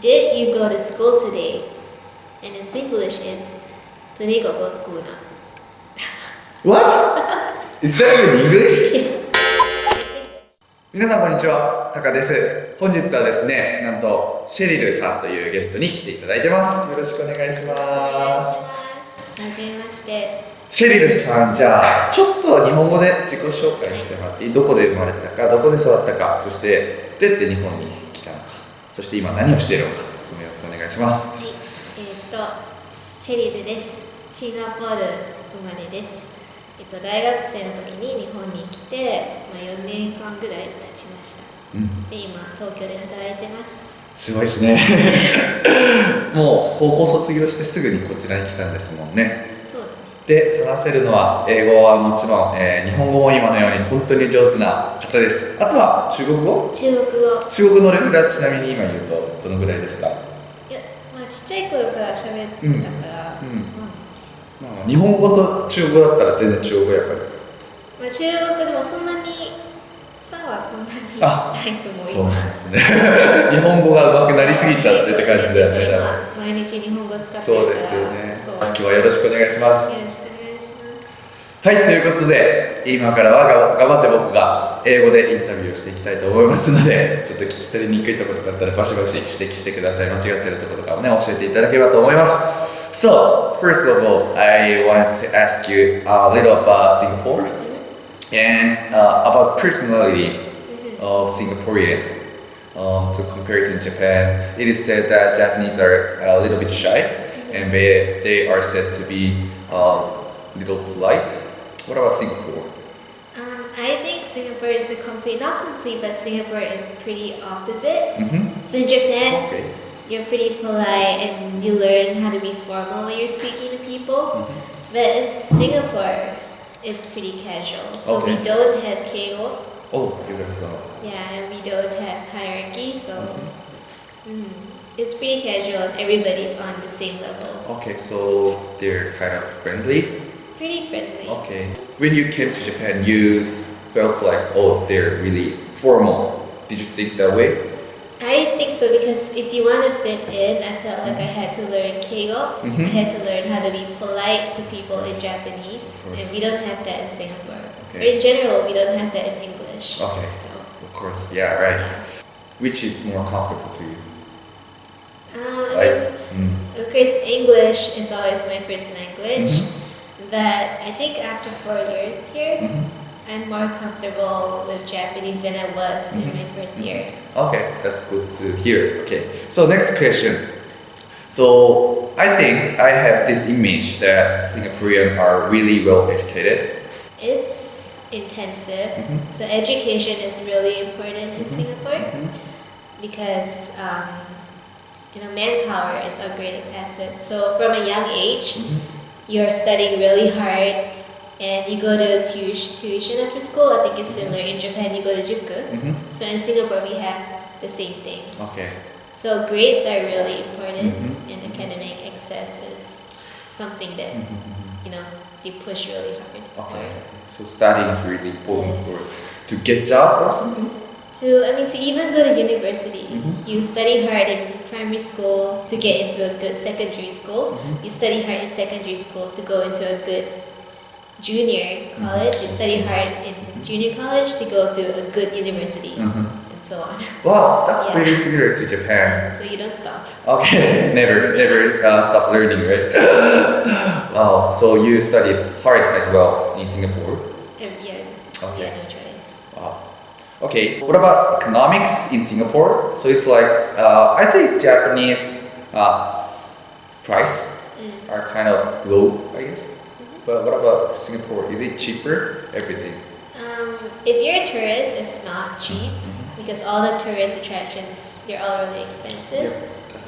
Did you go to school today? And in Singlish, it's today go school na. What? Is that even English? It's English. 皆さんこんにちは、たかです。本日はですね、なんとシェリルさんというゲストに来ていただいてます。よろしくお願いします。はじめまして。シェリルさん、じゃあちょっと日本語で自己紹介してもらっていい？どこで生まれたか、どこで育ったか、そしてどうやって日本に来たのか、そして今何をしているのか、この4つお願いします。はい、シェリルです。シンガポール生まれです。大学生の時に日本に来て、4年間ぐらい経ちました。で、今東京で働いてます。すごいですね。もう高校卒業してすぐにこちらに来たんですもんね。そうだね。で、話せるのは英語はもちろん、日本語も今のように本当に上手な方です。あとは中国語？中国語。中国のレベルはちなみに今言うとどのぐらいですか？いや、ちっちゃい頃から喋ってたから、日本語と中国語だったら全然中国語やっぱり。中国でもそんなに差はそんなにないと思います。そうなんですね。日本語が上手くなりすぎちゃってって感じだよね。今毎日日本語を使ってるから。そうですよね。今日はよろしくお願いします。よろしくお願いします。はい、ということで今からは頑張って僕が英語でインタビューをしていきたいと思いますので、ちょっと聞き取りにくいところとかあったらバシバシ指摘してください。間違ってるところとかをね教えていただければと思います。So, first of all, I wanted to ask you a little about Singapore and about personality of Singaporean. To compare to Japan, it is said that Japanese are a little bit shy and they are said to be a little polite. What about Singapore? I think Singapore is not complete, but Singapore is pretty opposite. So in Japan, you're pretty polite and you learn how to be formal when you're speaking to people. But in Singapore, it's pretty casual. So we don't have keigo. Oh, you guys don't. Yeah, and we don't have hierarchy. So it's pretty casual and everybody's on the same level. Okay, so they're kind of friendly? Pretty friendly. Okay. When you came to Japan, you felt like, oh, they're really formal. Did you think that way? I think so, because if you want to fit in, I felt like I had to learn keigo. I had to learn how to be polite to people in Japanese, and we don't have that in Singapore. Or in general, we don't have that in English. Okay. So, of course, yeah, right. Yeah. Which is more comfortable to you? Of course, English is always my first language, but I think after 4 years here, I'm more comfortable with Japanese than I was in my first year. Okay, that's good to hear. Okay, so next question. So I think I have this image that Singaporeans are really well educated. It's intensive. So education is really important in Singapore because manpower is our greatest asset. So from a young age, you're studying really hard. And you go to tuition after school. I think it's similar. In Japan, you go to juku. So in Singapore, we have the same thing. Okay. So grades are really important, and academic excess is something that they push really hard. Okay. So studying is really important to get job or something. To even go to university, you study hard in primary school to get into a good secondary school. You study hard in secondary school to go into a good junior college. You study hard in junior college to go to a good university, and so on. Wow, that's pretty similar to Japan. So you don't stop. Okay, never stop learning, right? Wow, so you studied hard as well in Singapore? Yeah, okay. No choice. Wow. Okay, what about economics in Singapore? So it's like, I think Japanese price are kind of low, I guess. But what about Singapore? Is it cheaper? Everything? If you're a tourist, it's not cheap because all the tourist attractions, they're all really expensive.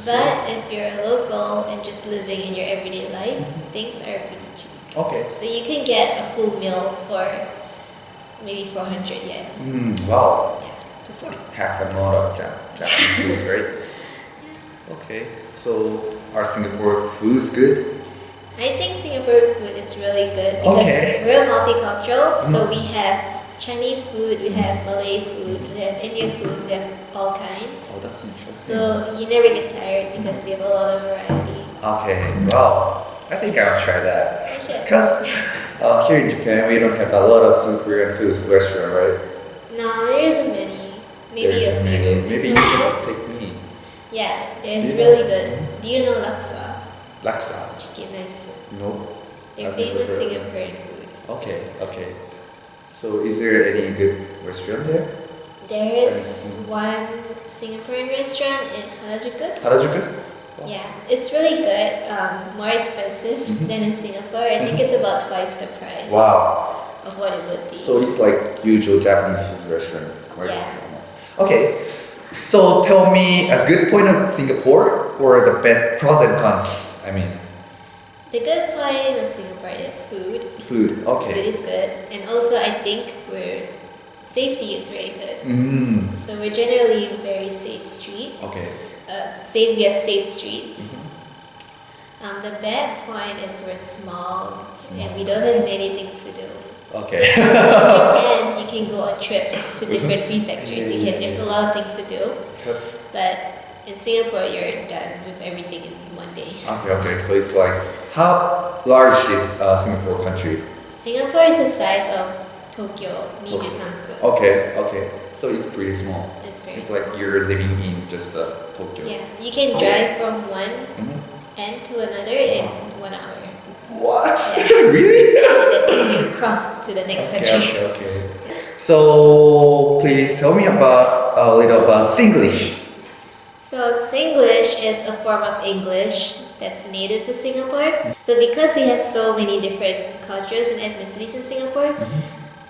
But if you're a local and just living in your everyday life, things are pretty cheap. Okay. So you can get a full meal for maybe 400 yen. Wow. Yeah. Just like half an amount of Japanese foods, right? Okay. So are Singapore foods good? I think Singapore food is really good because we're multicultural. So we have Chinese food, we have Malay food, we have Indian food, we have all kinds. Oh, that's interesting. So you never get tired because we have a lot of variety. Okay, wow. I think I'll try that. You should. Because here in Japan, we don't have a lot of Singaporean food restaurant, right? No, there isn't many. Maybe a few. Maybe you should take me. Yeah, there's really good. Do you know laksa? Laksa? Chicken rice soup. No. They're I've never famous heard. Singaporean food. Okay. So is there any good restaurant there? There is one Singaporean restaurant in Harajuku. Harajuku? Yeah, it's really good. More expensive than in Singapore. I think it's about twice the price Wow. of what it would be. So it's like usual Japanese food restaurant, right? Yeah. Okay. So tell me a good point of Singapore or the bad pros and cons. I mean, The good point of Singapore is food. food. Food Okay. is good, and also I think safety is very good. So we're generally a very safe street. Okay. We have safe streets. The bad point is we're small and we don't have many things to do. Okay. So in Japan, you can go on trips to different prefectures. There's a lot of things to do. But in Singapore, you're done with everything in one day. Okay. So it's like, how large is Singapore country? Singapore is the size of Tokyo, 23 Okay. So it's pretty small. It's very It's small. like you're living in just Tokyo. Yeah, you can drive from one end to another in 1 hour. What? Yeah. Really? And then you cross to the next country. Okay. So please tell me about a little about Singlish. So Singlish is a form of English that's native to Singapore. So because we have so many different cultures and ethnicities in Singapore,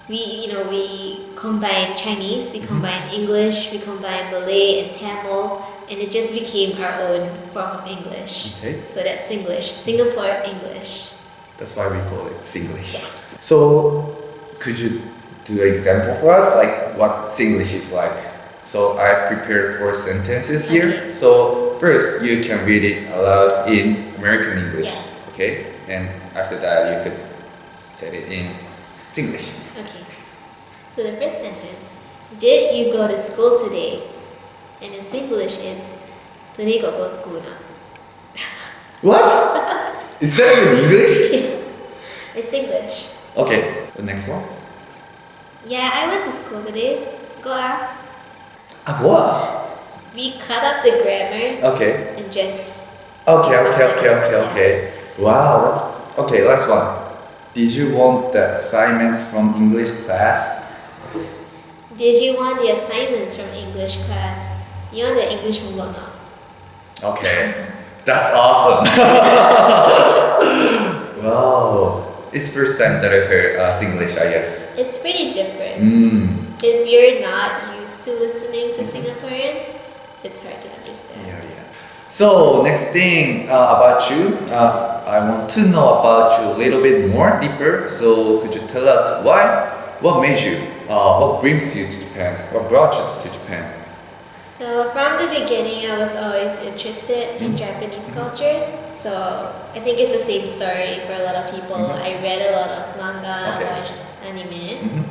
we combine Chinese, we combine English, we combine Malay and Tamil, and it just became our own form of English. Okay. So that's Singlish, Singapore English. That's why we call it Singlish. Yeah. So could you do an example for us, like what Singlish is like? So I prepared 4 sentences here. Okay. So first you can read it aloud in American English. Yeah. Okay? And after that you could say it in Singlish. Okay. So the first sentence, did you go to school today? And in Singlish it's, today go school na. What? Is that even English? It's English. Okay, the next one. Yeah, I went to school today. Go ah. What? We cut up the grammar Okay. and just. Okay. Wow, that's okay. Last one. Did you want the assignments from English class? Did you want the assignments from English class? You want the English homework now? Okay, that's awesome. Wow, it's first time that I heard Singlish, I guess. It's pretty different. If you're not used to listening to Singaporeans, it's hard to understand. Yeah. So next thing about you, I want to know about you a little bit more deeper. So could you tell us what made you, what brings you to Japan, what brought you to Japan? So from the beginning, I was always interested in Japanese culture. So I think it's the same story for a lot of people. I read a lot of manga, watched anime.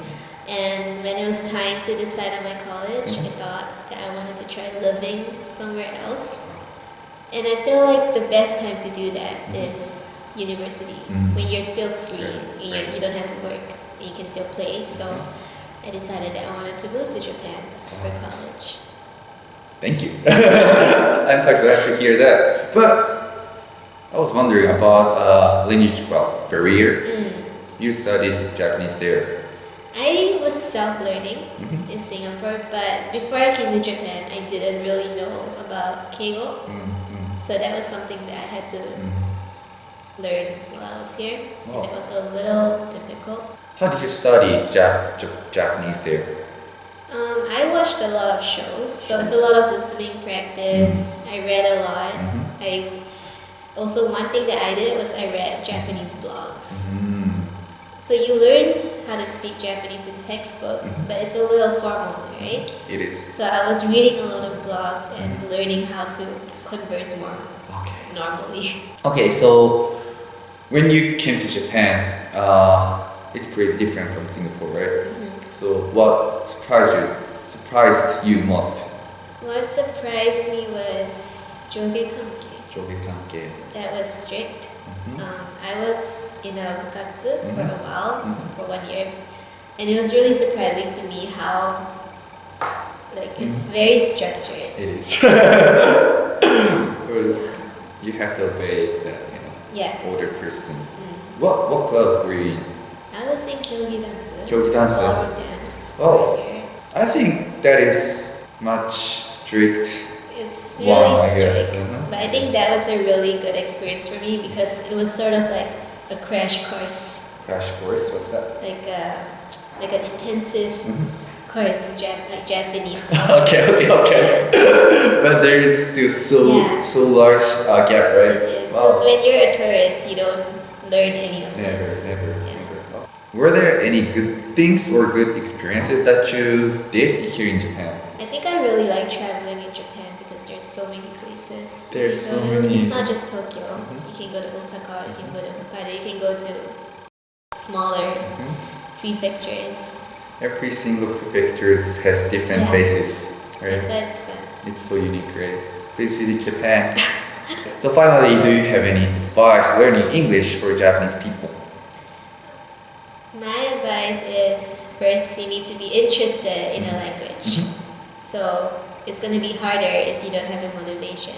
And when it was time to decide on my college, I thought that I wanted to try living somewhere else. And I feel like the best time to do that is university, when you're still free and you don't have to work and you can still play. So I decided that I wanted to move to Japan for college. Thank you. I'm so glad to hear that. But I was wondering about language barrier. You studied Japanese there. I was self-learning in Singapore, but before I came to Japan, I didn't really know about Keigo. So that was something that I had to learn while I was here, and it was a little difficult. How did you study Japanese there? I watched a lot of shows, so it's a lot of listening practice. I read a lot. Also, one thing that I did was I read Japanese blogs. So you learn how to speak Japanese in textbook, but it's a little formal, right? It is. So I was reading a lot of blogs and learning how to converse more normally. Okay, so when you came to Japan, it's pretty different from Singapore, right? So what surprised you most What surprised me was 上下関係。上下関係。That was strict. I was in a bukatsu for a while, for 1 year, and it was really surprising to me how, like, it's very structured. It is. Because you have to obey the, older person. What club were you in? I was in kyogi dance. Kyogi dance. Ballroom dance. Oh, I think that is much strict. It's really strict, guess. but I think that was a really good experience for me because it was sort of like a crash course. Crash course? What's that? Like an intensive course in Japanese culture. Okay. But there is still so large gap, right? It is. Because when you're a tourist, you don't learn any of this. Never. Were there any good things or good experiences that you did here in Japan? I think I really like traveling in Japan because there's so many places. There's so many. It's not just Tokyo. You can go to Osaka, you can go to Hokkaido, you can go to smaller prefectures. Every single prefecture has different places, right? That's why it's fun. It's so unique, right? Please visit Japan. So finally, do you have any advice learning English for Japanese people? My advice is first you need to be interested in a language. So it's going to be harder if you don't have the motivation.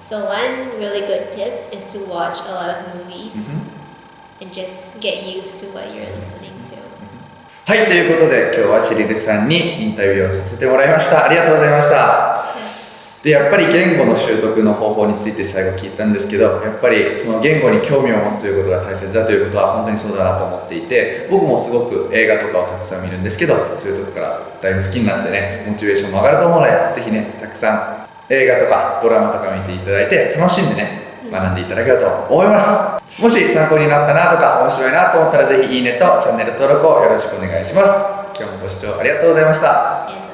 So one really good tip is to watch a lot of movies and just get used to what you're listening to. はい、ということで今日はシリルさんにインタビューをさせてもらいました。ありがとうございました。でやっぱり言語の習得の方法について最後聞いたんですけど、やっぱりその言語に興味を持つということが大切だということは本当にそうだなと思っていて、僕もすごく映画とかをたくさん見るんですけど、そういうとこからだいぶ好きになってね、モチベーションも上がると思うので、ぜひね、たくさん映画とかドラマとか見ていただいて楽しんでね、学んでいただければと思います。もし参考になったなとか面白いなと思ったらぜひいいねとチャンネル登録をよろしくお願いします。今日もご視聴ありがとうございました。